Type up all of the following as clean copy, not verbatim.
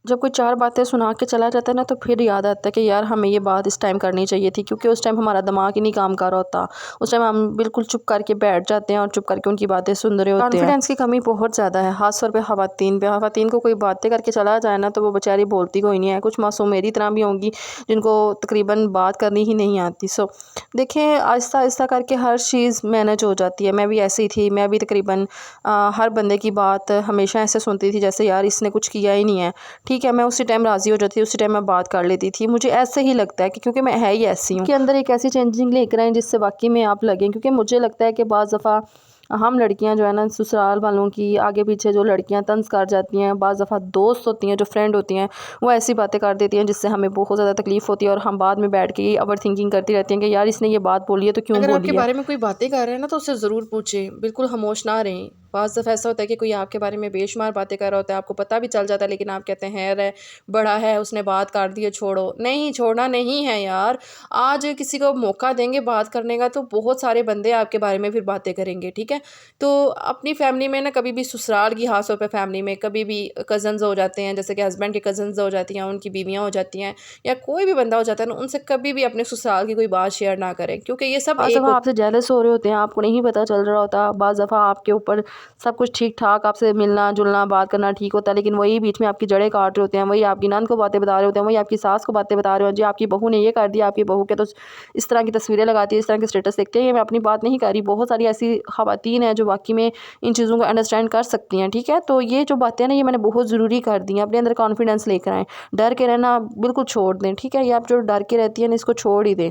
जब कोई 4 बातें सुना के चला जाता है ना, तो फिर याद आता है कि यार हमें ये बात इस टाइम करनी चाहिए थी, क्योंकि उस टाइम हमारा दिमाग ही नहीं काम कर रहा होता। उस टाइम हम बिल्कुल चुप करके बैठ जाते हैं और चुप करके उनकी बातें सुन रहे होते हैं। कॉन्फिडेंस की कमी बहुत ज़्यादा है, ख़ास तौर पे ख़वातीन पे। ख़वातीन को कोई बातें करके चला जाए ना, तो वो बेचारी बोलती कोई नहीं है। कुछ मासूम मेरी तरह भी होंगी जिनको तकरीबन बात करनी ही नहीं आती। सो देखें, आहिस्ता आहिस्ता करके हर चीज़ मैनेज हो जाती है। मैं भी ऐसे ही थी, मैं भी तकरीबन हर बंदे की बात हमेशा ऐसे सुनती थी जैसे यार इसने कुछ किया ही नहीं है। ठीक है, मैं उसी टाइम राज़ी हो जाती थी, उसी टाइम मैं बात कर लेती थी। मुझे ऐसे ही लगता है कि क्योंकि मैं है ही ऐसी हूँ कि अंदर एक ऐसी चेंजिंग लेकर आएँ जिससे वाक़ई में आप लगें। क्योंकि मुझे लगता है कि बाज़ दफ़ा हम लड़कियां जो है ना, ससुराल वालों की आगे पीछे जो लड़कियां तंज़ कर जाती हैं, बाज़ दफ़ा दोस्त होती हैं, जो फ्रेंड होती हैं, वो ऐसी बातें कर देती हैं जिससे हमें बहुत ज़्यादा तकलीफ़ होती है और हम बाद में बैठ के ये ओवर थिंकिंग करती रहती हैं कि यार इसने ये बात बोली है तो क्यों अगर बोली आपके है। बारे में कोई बातें कर रहे हैं ना, तो उससे ज़रूर पूछें, बिल्कुल खामोश ना रहें। बाज़ दफ़ा ऐसा होता है कि कोई आपके बारे में बेशुमार बातें कर रहा होता है, आपको पता भी चल जाता है, लेकिन आप कहते हैं खैर है, बड़ा है, उसने बात कर दी है, छोड़ो। नहीं, छोड़ना नहीं है यार। आज किसी को मौका देंगे बात करने का, तो बहुत सारे बंदे आपके बारे में फिर बातें करेंगे, ठीक है? तो अपनी फैमिली में ना, कभी भी ससुराल की ख़ास तौर पे फैमिली में कभी भी कज़न्स हो जाते हैं, जैसे कि हस्बैंड के कज़न्स हो जाती हैं, उनकी बीवियाँ हो जाती हैं, या कोई भी बंदा हो जाता है ना, उनसे कभी भी अपने ससुराल की कोई बात शेयर ना करें, क्योंकि ये सब बाज़ एक दफ़ा होता आपसे जेलस हो रहे होते हैं, आपको नहीं पता चल रहा होता। बाज़ दफ़ा आपके ऊपर सब कुछ ठीक-ठाक, आपसे मिलना-जुलना, बात करना ठीक होता है, लेकिन वही बीच में आपकी जड़ें काट रहे होते हैं। वही आपकी नंद को बातें बता रहे होते हैं, वही आपकी सास को बातें बता रहे हो, जी आपकी बहू ने ये कर दिया, आपकी बहू के तो इस तरह की तस्वीरें लगाती है, इस तरह के स्टेटस देखते हैं। ये मैं अपनी बात नहीं कर रही, बहुत सारी ऐसी ख़वातीन हैं जो वाक़ई में इन चीज़ों को अंडरस्टैंड कर सकती हैं, ठीक है? तो ये जो बातें हैं ना, ये मैंने बहुत ज़रूरी कर दी हैं। अपने अंदर कॉन्फिडेंस लेकर आएँ, डर के रहना बिल्कुल छोड़ दें, ठीक है? ये आप जो डर के रहती हैं ना, इसको छोड़ ही दें।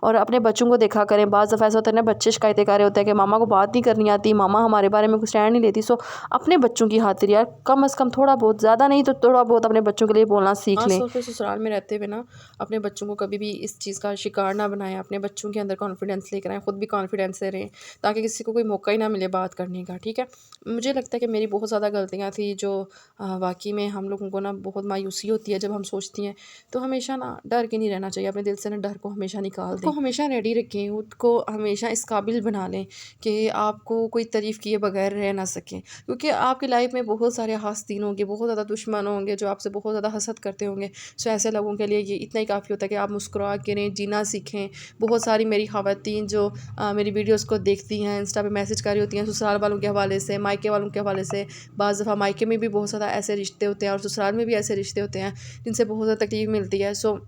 और अपने बच्चों को देखा करें। बाज़ दफ़ा ऐसा होता है ना, बच्चे शिकायतें कर रहे होते हैं कि मामा को बात नहीं करनी आती, मामा हमारे बारे में कुछ स्टैंड नहीं लेती। सो अपने बच्चों की खातिर यार कम से कम थोड़ा बहुत, ज़्यादा नहीं तो थोड़ा बहुत अपने बच्चों के लिए बोलना सीख ख़ास लें। तौर पे ससुराल में रहते हुए ना, अपने बच्चों को कभी भी इस चीज़ का शिकार ना बनाएं। अपने बच्चों के अंदर कॉन्फिडेंस लेकर आएँ, खुद भी कॉन्फिडेंस से रहें, ताकि किसी को कोई मौका ही ना मिले बात करने का, ठीक है? मुझे लगता है कि मेरी बहुत ज़्यादा गलतियाँ थी, जो वाक़ई में हम लोगों को ना बहुत मायूसी होती है जब हम सोचती हैं। तो हमेशा ना डर के नहीं रहना चाहिए, अपने दिल से ना डर को हमेशा निकाल दें। खुद को हमेशा रेडी रखें, खुद को हमेशा इस काबिल बना लें कि आपको कोई तारीफ़ किए बगैर रह ना सकें। क्योंकि आपकी लाइफ में बहुत सारे हासदीन होंगे, बहुत ज़्यादा दुश्मन होंगे जो आपसे बहुत ज़्यादा हसद करते होंगे। सो ऐसे लोगों के लिए ये इतना ही काफ़ी होता है कि आप मुस्कुरा के रहें, जीना सीखें। बहुत सारी मेरी ख़वातीन जो मेरी वीडियोज़ को देखती हैं, इंस्टा पे मैसेज कर रही होती हैं ससुराल वालों के हवाले से, मायके वालों के हवाले से। बाज़ दफ़ा मायके में भी बहुत ज़्यादा ऐसे रिश्ते होते हैं और ससुराल में भी ऐसे रिश्ते होते हैं जिनसे बहुत ज़्यादा तकलीफ़ मिलती है। सो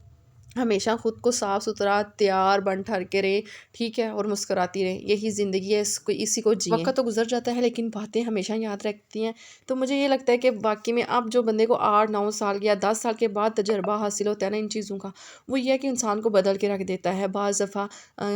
हमेशा खुद को साफ़-सुथरा, तैयार बन ठर के रहें, ठीक है? और मुस्कुराती रहें। यही ज़िंदगी है, इसको इसी को जिएँ। वक़्त तो गुज़र जाता है, लेकिन बातें हमेशा याद रहती हैं। तो मुझे ये लगता है कि वाक़ई में अब जो बंदे को 8-9 साल या 10 साल के बाद तजुर्बा हासिल होता है ना इन चीज़ों का, वो ये है कि इंसान को बदल के रख देता है। बाज़ दफ़ा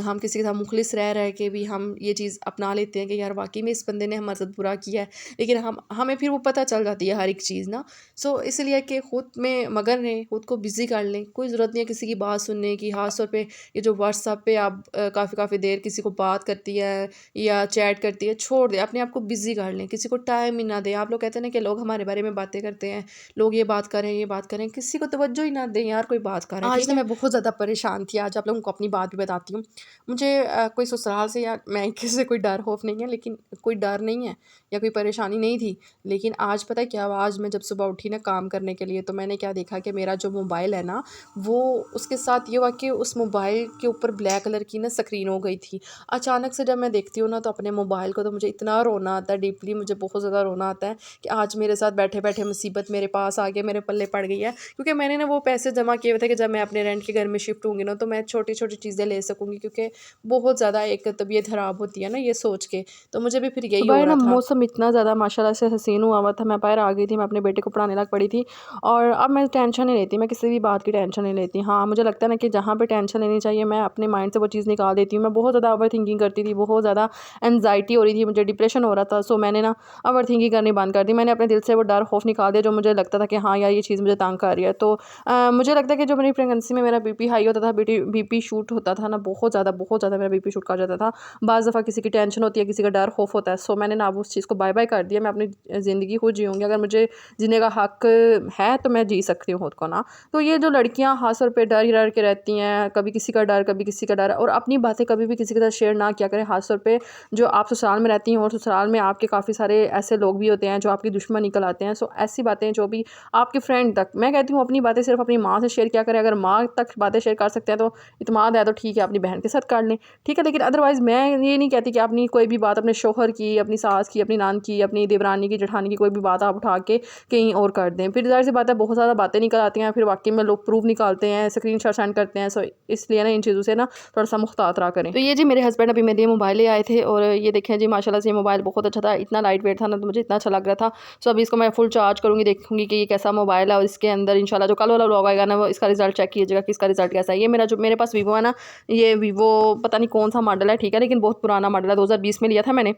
हम किसी के साथ मुख़लिस रह के भी हम ये चीज़ अपना लेते हैं कि यार वाक़ई में इस बंदे ने हमारे साथ बुरा किया है। लेकिन हमें फिर वो पता चल जाती है हर एक चीज़ ना। सो इसलिए कि खुद में मगन रहें, खुद को बिज़ी कर लें। कोई ज़रूरत नहीं है किसी की बात सुनने की। ख़ास तौर पे ये जो व्हाट्सएप पे आप काफ़ी देर किसी को बात करती है या चैट करती है, छोड़ दें, अपने आप को बिज़ी कर लें, किसी को टाइम ही ना दें। आप लोग कहते हैं ना कि लोग हमारे बारे में बातें करते हैं, लोग ये बात करें, ये बात करें, किसी को तवज्जो ही ना दें यार, कोई बात कर रहा है, आज ठीक ना है? मैं बहुत ज़्यादा परेशान थी, आज आप लोगों को अपनी बात भी बताती हूँ। मुझे कोई ससुराल से या मायके से कोई डर खौफ नहीं है, लेकिन कोई डर नहीं है या कोई परेशानी नहीं थी। लेकिन आज पता है क्या हुआ? आज मैं जब सुबह उठी ना काम करने के लिए, तो मैंने क्या देखा कि मेरा जो मोबाइल है ना, वो उसके साथ ये हुआ कि उस मोबाइल के ऊपर ब्लैक कलर की ना स्क्रीन हो गई थी। अचानक से जब मैं देखती हूँ ना, तो अपने मोबाइल को, तो मुझे इतना रोना आता है, डीपली मुझे बहुत ज़्यादा रोना आता है कि आज मेरे साथ बैठे-बैठे मुसीबत मेरे पास आ गई, मेरे पल्ले पड़ गई है। क्योंकि मैंने ना वो पैसे जमा किए हुए थे कि जब मैं अपने रेंट के घर में शिफ्ट होंगी ना, तो मैं छोटी-छोटी चीज़ें ले सकूँगी, क्योंकि बहुत ज़्यादा एक तबीयत ख़राब होती है ना ये सोच के। तो मुझे भी फिर यही हो सुबह ना रहा था। मौसम इतना ज़्यादा माशाल्लाह से हसीन हुआ हुआ था, मैं बाहर आ गई थी, मैं अपने बेटे को पढ़ाने लग पड़ी थी और अब मैं टेंशन नहीं लेती, मैं किसी भी बात की टेंशन नहीं लेती। हाँ, मुझे लगता है ना कि जहाँ पे टेंशन लेनी चाहिए, मैं अपने माइंड से वो चीज़ निकाल देती हूँ। मैं बहुत ज़्यादा ओवर थिंकिंग करती थी, बहुत ज़्यादा एंग्ज़ायटी हो रही थी, मुझे डिप्रेशन हो रहा था। सो मैंने ना ओवर थिंकिंग करनी बंद कर दी। मैंने अपने दिल से वो डर खौफ निकाल दिया जो मुझे लगता था कि हाँ यार, ये चीज़ मुझे तंग कर रही है। तो मुझे लगता है कि जो मेरी प्रेगनेंसी में मेरा बीपी हाई होता था, बीपी शूट होता था ना, बहुत ज़्यादा मेरा बीपी शूट कर जाता था। बाज़ दफ़ा किसी की टेंशन होती है, किसी का डर खौफ होता है। सो मैंने ना अब उस चीज़ उसको बाय बाय कर दिया, मैं अपनी ज़िंदगी खुद जीऊँगी। अगर मुझे जीने का हक़ है तो मैं जी सकती हूँ खुद को ना। तो ये जो लड़कियाँ ख़ास तौर पे डर ही डर के रहती हैं, कभी किसी का डर, कभी किसी का डर, और अपनी बातें कभी भी किसी के साथ शेयर ना किया करें। ख़ास तौर पे जो आप ससुराल में रहती हैं और ससुराल में आपके काफ़ी सारे ऐसे लोग भी होते हैं जो आपके दुश्मन निकल आते हैं। सो ऐसी बातें जो भी आपके फ्रेंड तक, मैं कहती हूँ अपनी बातें सिर्फ़ अपनी माँ से शेयर किया करें। अगर माँ तक बातें शेयर कर सकते हैं तो इत्मीनान है तो ठीक है, अपनी बहन के साथ कर लें, ठीक है। लेकिन अदरवाइज़ मैं ये नहीं कहती कि अपनी कोई भी बात अपने शौहर की, अपनी सास की, अपनी नान की, अपनी देवरानी की, जेठानी की कोई भी बात आप उठा के कहीं और कर दें। फिर ज़ाहिर सी बात है बहुत ज़्यादा बातें निकल आती हैं, फिर वाक़ई में लोग प्रूफ़ निकालते हैं, स्क्रीनशॉट सेंड करते हैं। सो इसलिए ना इन चीज़ों से ना थोड़ा-सा मुख्तात रहा करें। तो ये जी मेरे हस्बैंड अभी मेरे लिए मोबाइल ले आए थे और ये देखें जी माशाल्लाह से ये मोबाइल बहुत अच्छा था, इतना लाइट वेट था ना तो मुझे इतना अच्छा लग रहा था। सो अभी इसको मैं फुल चार्ज करूँगी, देखूँगी कि ये कैसा मोबाइल है और इसके अंदर इंशाल्लाह जो कल वाला व्लॉग आएगा ना वो इसका रिज़ल्ट चेक कीजिएगा कि इसका रिज़ल्ट कैसा है। ये मेरा जो मेरे पास वीवो है ना, ये वीवो पता नहीं कौन-सा मॉडल है, ठीक है, लेकिन बहुत पुराना मॉडल है, 2020 में लिया था मैंने।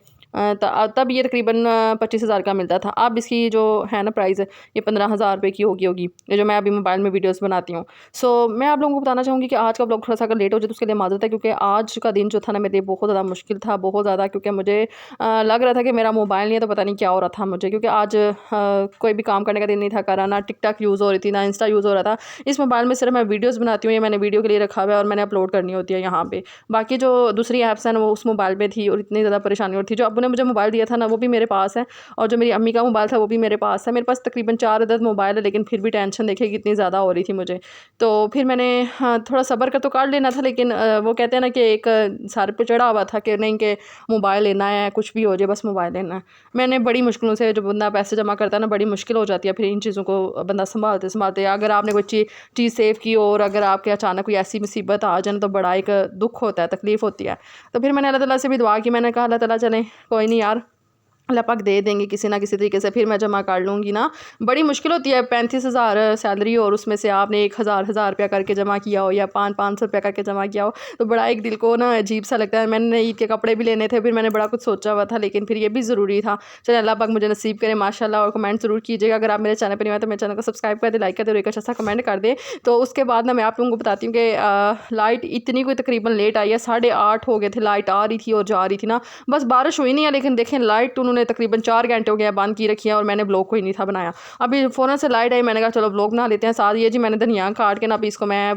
तब ये तकरीबन 25,000 का मिलता था। अब इसकी जो है ना प्राइस ये 15,000 रुपये की होगी ये जो मैं अभी मोबाइल में वीडियोस बनाती हूँ। सो मैं आप लोगों को बताना चाहूँगी कि आज का व्लॉग थोड़ा सा अगर लेट हो जाए तो उसके लिए माज़रत है, क्योंकि आज का दिन जो था ना मेरे लिए बहुत ज़्यादा मुश्किल था, बहुत ज़्यादा, क्योंकि मुझे लग रहा था कि मेरा मोबाइल नहीं है तो पता नहीं क्या हो रहा था मुझे, क्योंकि आज कोई भी काम करने का दिन नहीं था, करा ना टिकटॉक यूज़ हो रही थी ना इंस्टा यूज़ हो रहा था। इस मोबाइल में सिर्फ मैं वीडियोज़ बनाती हूँ, ये मैंने वीडियो के लिए रखा हुआ है और मैंने अपलोड करनी होती है यहाँ पे। बाकी जो दूसरी ऐप्स हैं वो उस मोबाइल पे थी और इतनी ज़्यादा परेशानी हो रही थी। जो अब्बू ने मुझे मोबाइल दिया था ना वो भी मेरे पास है और जो मेरी अम्मी का मोबाइल था वो भी मेरे पास है। मेरे पास तकरीबन 4 अदद मोबाइल है, लेकिन फिर भी टेंशन देखिए कितनी ज़्यादा हो रही थी मुझे। तो फिर मैंने हाँ, थोड़ा सब्र कर तो काट लेना था, लेकिन वो कहते हैं ना कि एक सर पे चढ़ा हुआ था कि नहीं कि मोबाइल लेना है, कुछ भी हो जाए बस मोबाइल लेना है। मैंने बड़ी मुश्किलों से, जो बंदा पैसे जमा करता है ना, बड़ी मुश्किल हो जाती है फिर इन चीज़ों को बंदा सँभालते अगर आपने कोई चीज़ सेव की और अगर आपके अचानक कोई ऐसी मुसीबत आ जाए तो बड़ा एक दुःख होता है, तकलीफ़ होती है। तो फिर मैंने अल्लाह ताला से भी दुआ की, मैंने कहा अल्लाह ताला चलें कोई नहीं यार, अल्लाह पाक दे देंगे किसी ना किसी तरीके से, फिर मैं जमा कर लूँगी ना। बड़ी मुश्किल होती है 35,000 सैलरी और उसमें से आपने 1,000 रुपया करके जमा किया हो या 500 रुपया करके जमा किया हो, तो बड़ा एक दिल को ना अजीब सा लगता है। मैंने ईद के कपड़े भी लेने थे, फिर मैंने बड़ा कुछ सोचा हुआ था, लेकिन फिर ये भी ज़रूरी था। चलिए अल्लाह पाक मुझे नसीब करे माशाल्लाह। और कमेंट ज़रूर कीजिएगा अगर आप मेरे चैनल पर नहीं आए तो मेरे चैनल को सब्सक्राइब कर दे, लाइक कर दे और एक अच्छा सा कमेंट कर दे। तो उसके बाद ना मैं आप लोगों को बताती हूँ कि लाइट इतनी कोई तकरीबन लेट आई है, 8:30 हो गए थे, लाइट आ रही थी और जा रही थी ना, बस बारिश हुई नहीं है, लेकिन देखें लाइट उन्होंने तकरीबन 4 घंटे हो गया बंद की रखी है और मैंने ब्लॉग कोई नहीं था बनाया। अभी फ़ौरन से लाइट आई, मैंने कहा चलो ब्लॉग बना लेते हैं। साथ ये जी मैंने धनिया काट के ना अभी इसको मैं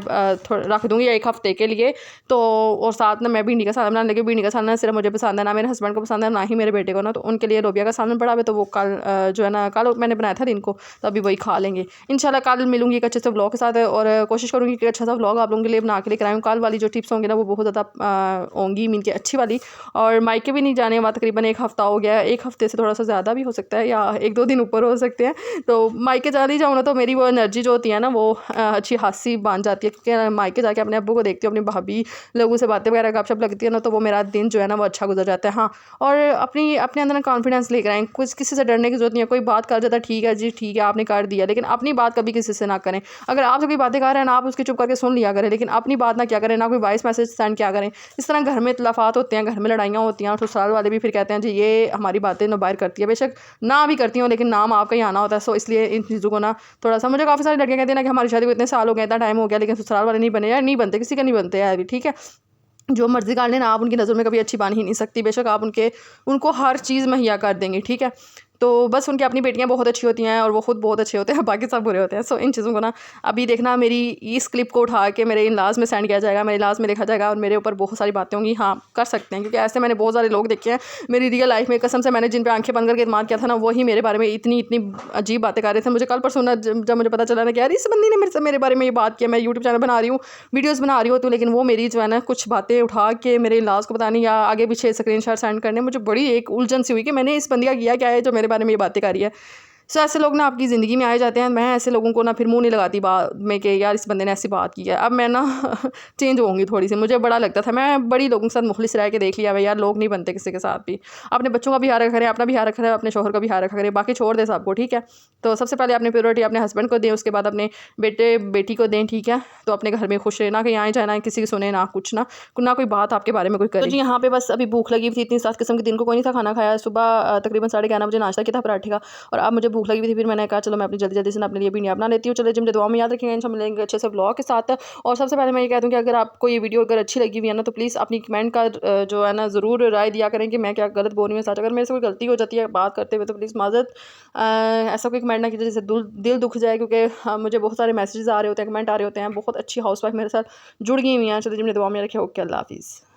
रख दूँगी 1 हफ़्ते के लिए। तो और साथ ना मैं भिंडी का सालन बनाने लगी। भिंडी का सालन ना सिर्फ मुझे पसंद है, ना मेरे हस्बैंड को पसंद है, ना ही मेरे बेटे को ना, तो उनके लिए लोबिया का सालन पड़ा हुआ है, तो वो कल जो है ना कल मैंने बनाया था दिन को, तो अभी वही खा लेंगे इंशाल्लाह। कल मिलूँगी एक अच्छे से व्लॉग के साथ और कोशिश करूँगी कि अच्छा सा व्लॉग आप लोगों के लिए बना के लेकर आऊँ। कल वाली जो टिप्स होंगी ना वो बहुत ज़्यादा होंगी मीन की अच्छी वाली। और मायके भी नहीं जाने हुआ, तकरीबन 1 हफ़्ता हो गया है, 1 हफ़्ते से थोड़ा सा ज़्यादा भी हो सकता है या 1-2 दिन ऊपर हो सकते हैं। तो मायके चली जाऊँ ना तो मेरी वो एनर्जी जो होती है ना वो अच्छी खासी बन जाती है, क्योंकि मायके जाके अपने अब्बू को देखती हूँ, अपनी भाभी लोगों से बातें वगैरह गपशप लगती है ना, तो वो मेरा दिन जो है ना वो अच्छा गुजर जाता है। हाँ, और अपने अंदर ना कॉन्फिडेंस लेकर आएँ, कुछ किसी से डरने की ज़रूरत नहीं है। कोई बात कर जाता है ठीक है जी ठीक है आपने कर दिया, लेकिन अपनी बात कभी किसी से ना करें। अगर आपसे कोई बातें कर रहे हैं ना, आप उसकी चुप करके सुन लिया करें, लेकिन अपनी बात ना क्या करें, ना कोई वॉइस मैसेज सेंड किया करें। इस तरह घर में इख्तिलाफ़ात होते हैं, घर में लड़ाइयाँ होती हैं और ससुराल वाले भी फिर कहते हैं जी ये हमारी बातें ना बाहर करती है। बेशक ना भी करती हूँ, लेकिन नाम आपका ही आना होता है। सो इसलिए इन चीज़ों को ना थोड़ा सा, मुझे काफ़ी सारी लड़कियाँ कहती हैं ना कि हमारी शादी को इतने साल हो गए, इतना टाइम हो गया, लेकिन ससुराल वाले नहीं बने। यार नहीं बनते, किसी का नहीं बनते यार, ठीक है। जो मर्ज़ी कर लेना, आप उनकी नज़र में कभी अच्छी बन ही नहीं सकती। बेशक आप उनको हर चीज़ मुहैया कर देंगे, ठीक है। तो बस उनकी अपनी बेटियां बहुत अच्छी होती हैं और वो खुद बहुत अच्छे होते हैं, बाकी सब बुरे होते हैं। सो इन चीज़ों को ना अभी देखना, मेरी इस क्लिप को उठा के मेरे इन-लॉज़ में सेंड किया जाएगा, मेरे इन-लॉज़ में देखा जाएगा और मेरे ऊपर बहुत सारी बातें होंगी। हाँ, कर सकते हैं, क्योंकि ऐसे मैंने बहुत सारे लोग देखे हैं मेरी रियल लाइफ में, कसम से मैंने जिन पे आंखें बंद करके इत्मीनान किया था ना, वही मेरे बारे में इतनी इतनी अजीब बातें कर रहे थे। मुझे कल परसों ना जब मुझे पता चला ना कि यार इस बंदी ने मेरे बारे में ये बात किया, मैं यूट्यूब चैनल बना रही हूँ, वीडियोज़ बना रही हूँ, तो लेकिन वो मेरी जो है ना कुछ बातें उठा के मेरे इन-लॉज़ को बतानी या आगे पीछे स्क्रीनशॉट सेंड करने, मुझे बड़ी एक उलझन सी हुई कि मैंने इस बंदी का किया क्या है जो मेरे बारे में ये बातें कर रही है। सो ऐसे लोग ना आपकी ज़िंदगी में आए जाते हैं। मैं ऐसे लोगों को ना फिर मुँह नहीं लगाती बाद में कि यार इस बंदे ने ऐसी बात की है। अब मैं ना चेंज होंगी थोड़ी सी, मुझे बड़ा लगता था, मैं बड़ी लोगों के साथ मुखलिस रह के देख लिया भाई, यार लोग नहीं बनते किसी के साथ भी। अपने बच्चों का भी ख्याल रखा करें, अपना भी ख्याल रखा करें, अपने शौहर का भी ख्याल रखा करें, बाकी छोड़ दें सबको, ठीक है। तो सबसे पहले अपनी प्रायोरिटी अपने हस्बैंड को दें, उसके बाद अपने बेटे बेटी को दें, ठीक है। तो अपने घर में खुश रहे, ना कहीं आए जाए, ना किसी की सुने, ना कुछ ना कोई बात आपके बारे में कोई करे। तो जी यहाँ पे बस अभी भूख लगी हुई थी, इतनी 7 किस्म के दिन को कोई नहीं था खाना खाया। सुबह तकरीबन 11:30 बजे नाश्ता किया था पराठे का, और अब मुझे भूख लगी हुई थी, फिर मैंने कहा चलो मैं अपनी जल्दी जल्दी से अपने लिए भी नहीं बना लेती हूँ। चलो जी, मुझे दुआ में याद रखेंगे, इंशाल्लाह मिलेंगे अच्छे से ब्लॉग के साथ। और सबसे पहले मैं ये कह दूँ कि अगर आपको ये वीडियो अगर अच्छी लगी हुई है ना, तो प्लीज़ अपनी कमेंट का जो है ना ज़रूर राय दिया करें कि मैं क्या गलत बोल रही हूँ। सच अगर मेरे से कोई गलती हो जाती है बात करते हुए तो प्लीज़ माज़रत, ऐसा कोई कमेंट ना कीजिए जिससे दिल दुख जाए, क्योंकि मुझे बहुत सारे मैसेजेस आ रहे होते हैं, कमेंट आ रहे होते हैं। बहुत अच्छी हाउस वाइफ मेरे साथ जुड़ गई हुई हैं। चलो जी, मुझे दुआ में रखे। ओके, अल्लाह हाफिज़।